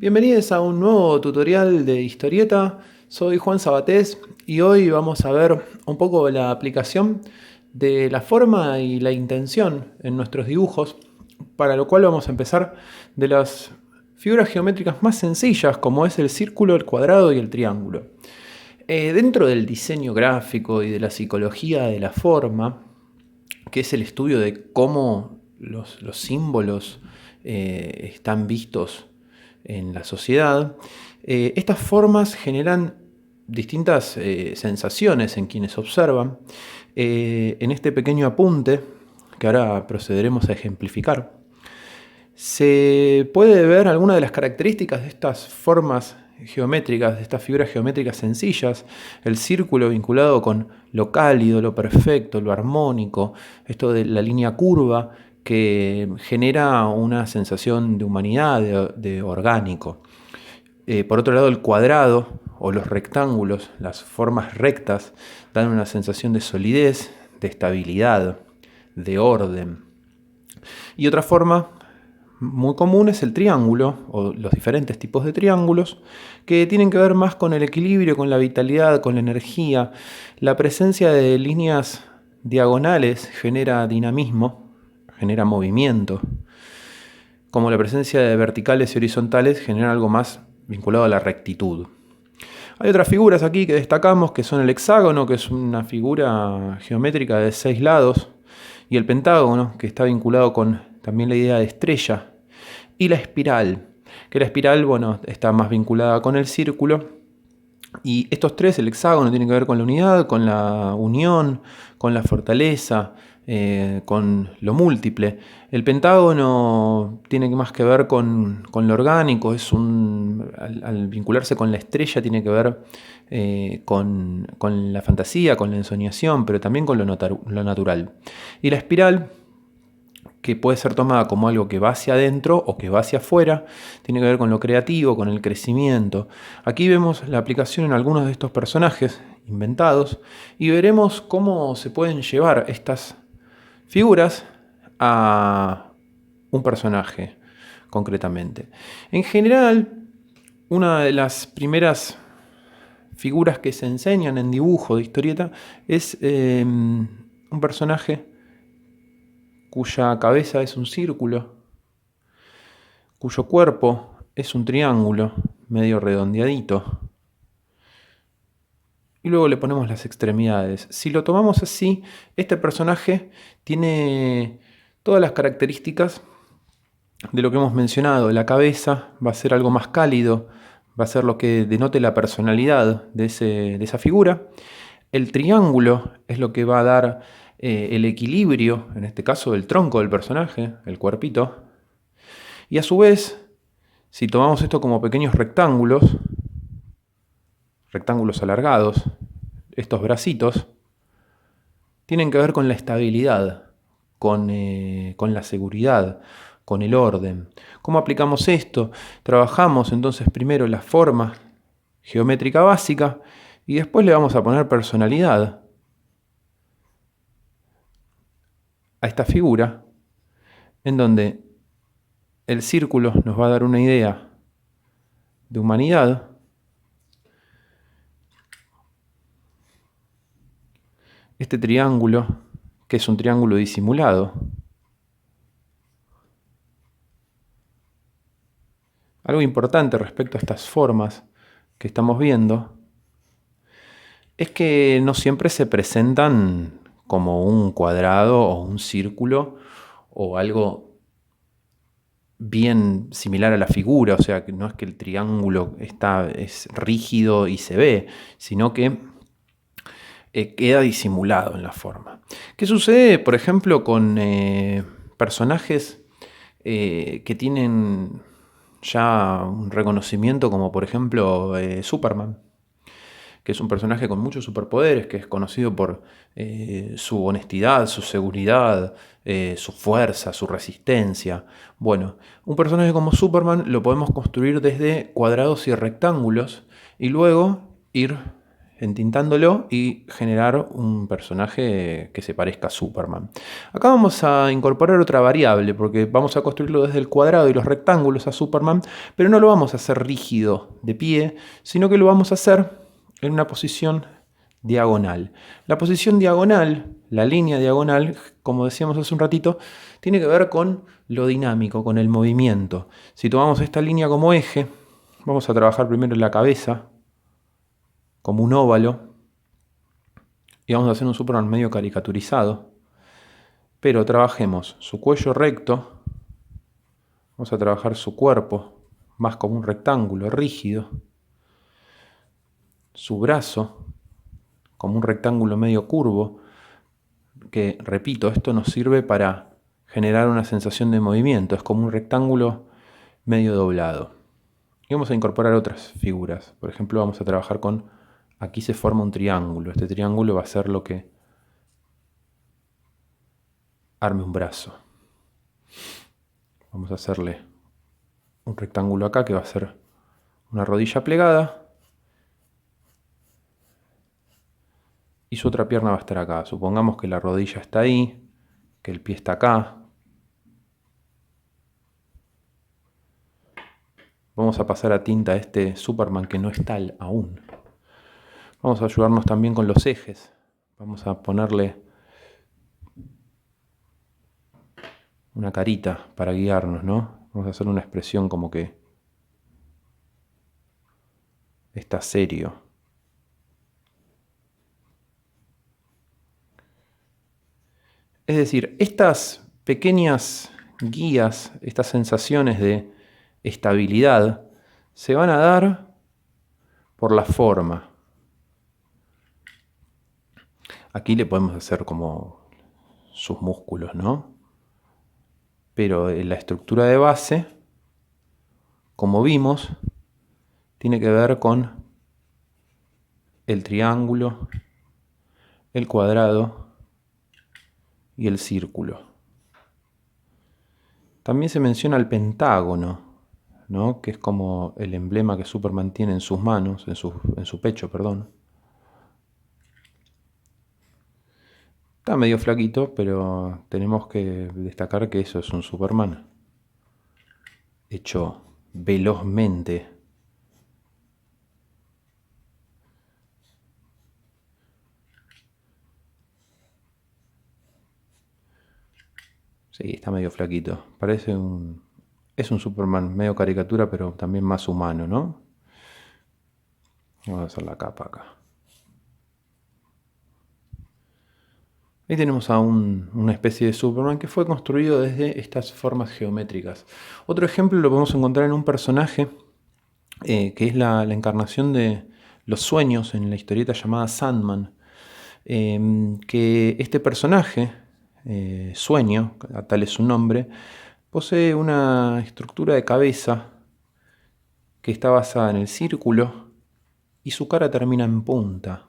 Bienvenidos a un nuevo tutorial de historieta. Soy Juan Sabatés y hoy vamos a ver un poco la aplicación de la forma y la intención en nuestros dibujos, para lo cual vamos a empezar de las figuras geométricas más sencillas, como es el círculo, el cuadrado y el triángulo. Dentro del diseño gráfico y de la psicología de la forma, que es el estudio de cómo los símbolos están vistos en la sociedad, estas formas generan distintas sensaciones en quienes observan. En este pequeño apunte, que ahora procederemos a ejemplificar, se puede ver algunas de las características de estas formas geométricas, de estas figuras geométricas sencillas. El círculo vinculado con lo cálido, lo perfecto, lo armónico, esto de la línea curva que genera una sensación de humanidad, de orgánico. Por otro lado, el cuadrado o los rectángulos, las formas rectas, dan una sensación de solidez, de estabilidad, de orden. Y otra forma muy común es el triángulo, o los diferentes tipos de triángulos, que tienen que ver más con el equilibrio, con la vitalidad, con la energía. La presencia de líneas diagonales genera dinamismo, genera movimiento, como la presencia de verticales y horizontales genera algo más vinculado a la rectitud. Hay otras figuras aquí que destacamos, que son el hexágono, que es una figura geométrica de 6 lados, y el pentágono, que está vinculado con también la idea de estrella, y la espiral, que la espiral, bueno, está más vinculada con el círculo. Y estos tres, el hexágono tiene que ver con la unidad, con la unión, con la fortaleza, con lo múltiple. El pentágono tiene más que ver con lo orgánico, al vincularse con la estrella tiene que ver con la fantasía, con la ensoñación, pero también con lo natural. Y la espiral, que puede ser tomada como algo que va hacia adentro o que va hacia afuera, tiene que ver con lo creativo, con el crecimiento. Aquí vemos la aplicación en algunos de estos personajes inventados y veremos cómo se pueden llevar estas figuras a un personaje concretamente. En general, una de las primeras figuras que se enseñan en dibujo de historieta es un personaje cuya cabeza es un círculo, cuyo cuerpo es un triángulo medio redondeadito, y luego le ponemos las extremidades. Si lo tomamos así, este personaje tiene todas las características de lo que hemos mencionado. La cabeza va a ser algo más cálido, va a ser lo que denote la personalidad de esa figura. El triángulo es lo que va a dar el equilibrio, en este caso del tronco del personaje, el cuerpito. Y a su vez, si tomamos esto como pequeños rectángulos alargados, estos bracitos, tienen que ver con la estabilidad, con la seguridad, con el orden. ¿Cómo aplicamos esto? Trabajamos entonces primero la forma geométrica básica y después le vamos a poner personalidad a esta figura, en donde el círculo nos va a dar una idea de humanidad, este triángulo, que es un triángulo disimulado. Algo importante respecto a estas formas que estamos viendo es que no siempre se presentan como un cuadrado o un círculo o algo bien similar a la figura, o sea, que no es que el triángulo es rígido y se ve, sino que queda disimulado en la forma. ¿Qué sucede, por ejemplo, con personajes que tienen ya un reconocimiento, como por ejemplo Superman, que es un personaje con muchos superpoderes, que es conocido por su honestidad, su seguridad, su fuerza, su resistencia? Bueno, un personaje como Superman lo podemos construir desde cuadrados y rectángulos y luego ir entintándolo y generar un personaje que se parezca a Superman. Acá vamos a incorporar otra variable, porque vamos a construirlo desde el cuadrado y los rectángulos a Superman, pero no lo vamos a hacer rígido de pie, sino que lo vamos a hacer en una posición diagonal. La posición diagonal, la línea diagonal, como decíamos hace un ratito, tiene que ver con lo dinámico, con el movimiento. Si tomamos esta línea como eje, vamos a trabajar primero en la cabeza, como un óvalo, y vamos a hacer un Superman medio caricaturizado, pero trabajemos su cuello recto, vamos a trabajar su cuerpo, más como un rectángulo rígido, su brazo, como un rectángulo medio curvo, que, repito, esto nos sirve para generar una sensación de movimiento, es como un rectángulo medio doblado. Y vamos a incorporar otras figuras, por ejemplo vamos a trabajar con, aquí se forma un triángulo, este triángulo va a ser lo que arme un brazo. Vamos a hacerle un rectángulo acá que va a ser una rodilla plegada, y su otra pierna va a estar acá. Supongamos que la rodilla está ahí, que el pie está acá. Vamos a pasar a tinta a este Superman que no es tal aún. Vamos a ayudarnos también con los ejes. Vamos a ponerle una carita para guiarnos, ¿no? Vamos a hacer una expresión como que está serio. Es decir, estas pequeñas guías, estas sensaciones de estabilidad, se van a dar por la forma. Aquí le podemos hacer como sus músculos, ¿no? Pero la estructura de base, como vimos, tiene que ver con el triángulo, el cuadrado y el círculo. También se menciona el pentágono, ¿no? Que es como el emblema que Superman tiene en sus manos, en su pecho, perdón. Está medio flaquito, pero tenemos que destacar que eso es un Superman hecho velozmente. Sí, está medio flaquito. Parece un... Es un Superman medio caricatura, pero también más humano, ¿no? Vamos a hacer la capa acá. Ahí tenemos a una especie de Superman que fue construido desde estas formas geométricas. Otro ejemplo lo podemos encontrar en un personaje que es la encarnación de los sueños en la historieta llamada Sandman. Que este personaje, Sueño, tal es su nombre, posee una estructura de cabeza que está basada en el círculo y su cara termina en punta.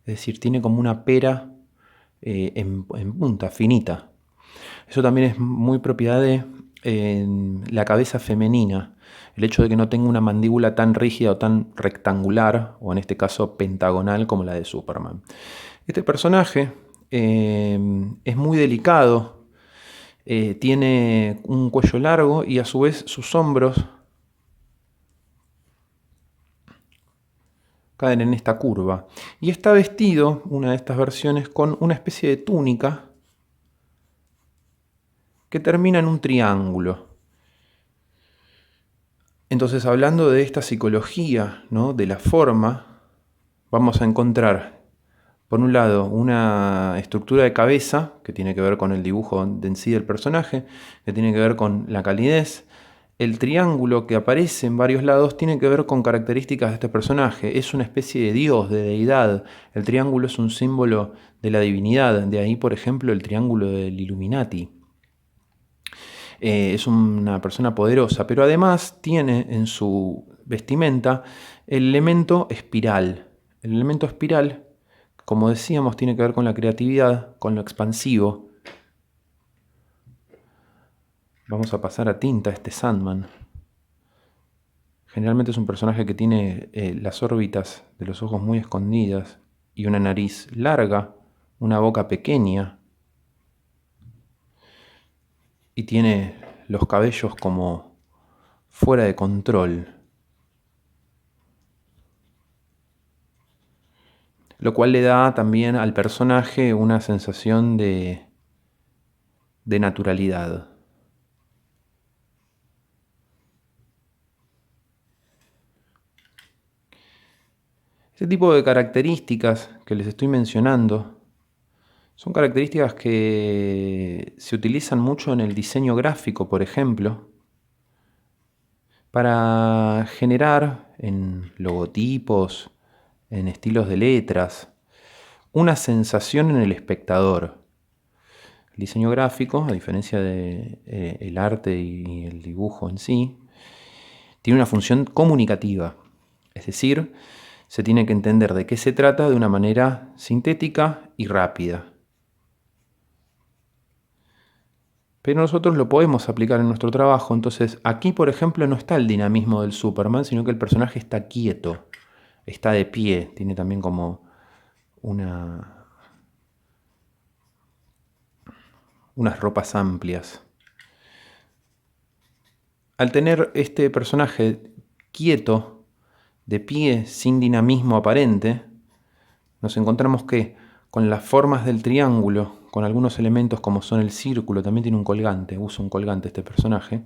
Es decir, tiene como una pera en punta, finita. Eso también es muy propiedad de la cabeza femenina. El hecho de que no tenga una mandíbula tan rígida o tan rectangular, o en este caso pentagonal, como la de Superman. Este personaje es muy delicado, tiene un cuello largo y a su vez sus hombros caen en esta curva. Y está vestido, una de estas versiones, con una especie de túnica que termina en un triángulo. Entonces, hablando de esta psicología, ¿no?, de la forma, vamos a encontrar, por un lado, una estructura de cabeza, que tiene que ver con el dibujo en sí del personaje, que tiene que ver con la calidez. El triángulo que aparece en varios lados tiene que ver con características de este personaje. Es una especie de dios, de deidad. El triángulo es un símbolo de la divinidad. De ahí, por ejemplo, el triángulo del Illuminati. Es una persona poderosa, pero además tiene en su vestimenta el elemento espiral. El elemento espiral, como decíamos, tiene que ver con la creatividad, con lo expansivo. Vamos a pasar a tinta este Sandman, Generalmente es un personaje que tiene las órbitas de los ojos muy escondidas y una nariz larga, una boca pequeña y tiene los cabellos como fuera de control. Lo cual le da también al personaje una sensación de naturalidad. Este tipo de características que les estoy mencionando son características que se utilizan mucho en el diseño gráfico, por ejemplo, para generar en logotipos, en estilos de letras, una sensación en el espectador. El diseño gráfico, a diferencia del arte y el dibujo en sí, tiene una función comunicativa. Es decir, se tiene que entender de qué se trata de una manera sintética y rápida. Pero nosotros lo podemos aplicar en nuestro trabajo. Entonces, aquí, por ejemplo, no está el dinamismo del Superman, sino que el personaje está quieto, está de pie, tiene también como unas ropas amplias. Al tener este personaje quieto, de pie, sin dinamismo aparente, nos encontramos que con las formas del triángulo, con algunos elementos como son el círculo, también tiene un colgante, usa un colgante este personaje,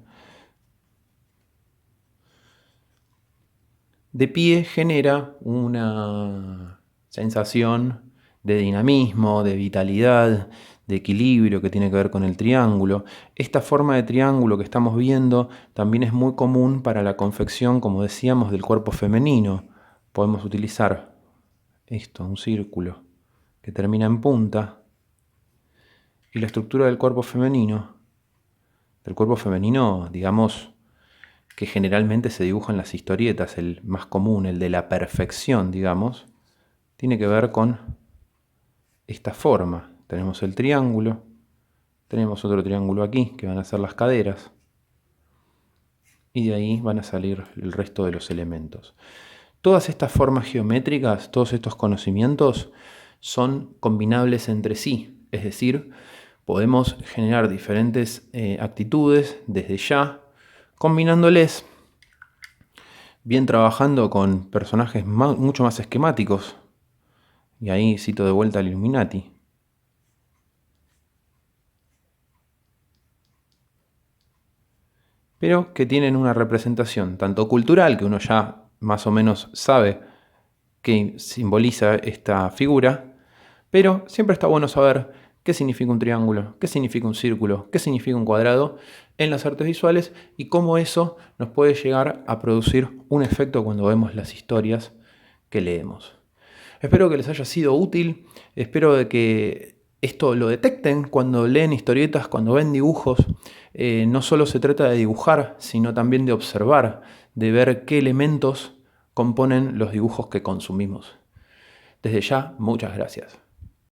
de pie genera una sensación de dinamismo, de vitalidad, de equilibrio que tiene que ver con el triángulo. Esta forma de triángulo que estamos viendo también es muy común para la confección, como decíamos, del cuerpo femenino. Podemos utilizar esto, un círculo que termina en punta, y la estructura del cuerpo femenino, digamos, que generalmente se dibuja en las historietas, el más común, el de la perfección, digamos, tiene que ver con esta forma. Tenemos el triángulo, tenemos otro triángulo aquí, que van a ser las caderas, y de ahí van a salir el resto de los elementos. Todas estas formas geométricas, todos estos conocimientos, son combinables entre sí, es decir, podemos generar diferentes actitudes desde ya, combinándoles, bien trabajando con personajes mucho más esquemáticos, y ahí cito de vuelta al Illuminati. Pero que tienen una representación tanto cultural, que uno ya más o menos sabe qué simboliza esta figura, pero siempre está bueno saber qué significa un triángulo, qué significa un círculo, qué significa un cuadrado en las artes visuales y cómo eso nos puede llegar a producir un efecto cuando vemos las historias que leemos. Espero que les haya sido útil, espero de que esto lo detecten cuando leen historietas, cuando ven dibujos. No solo se trata de dibujar, sino también de observar, de ver qué elementos componen los dibujos que consumimos. Desde ya, muchas gracias.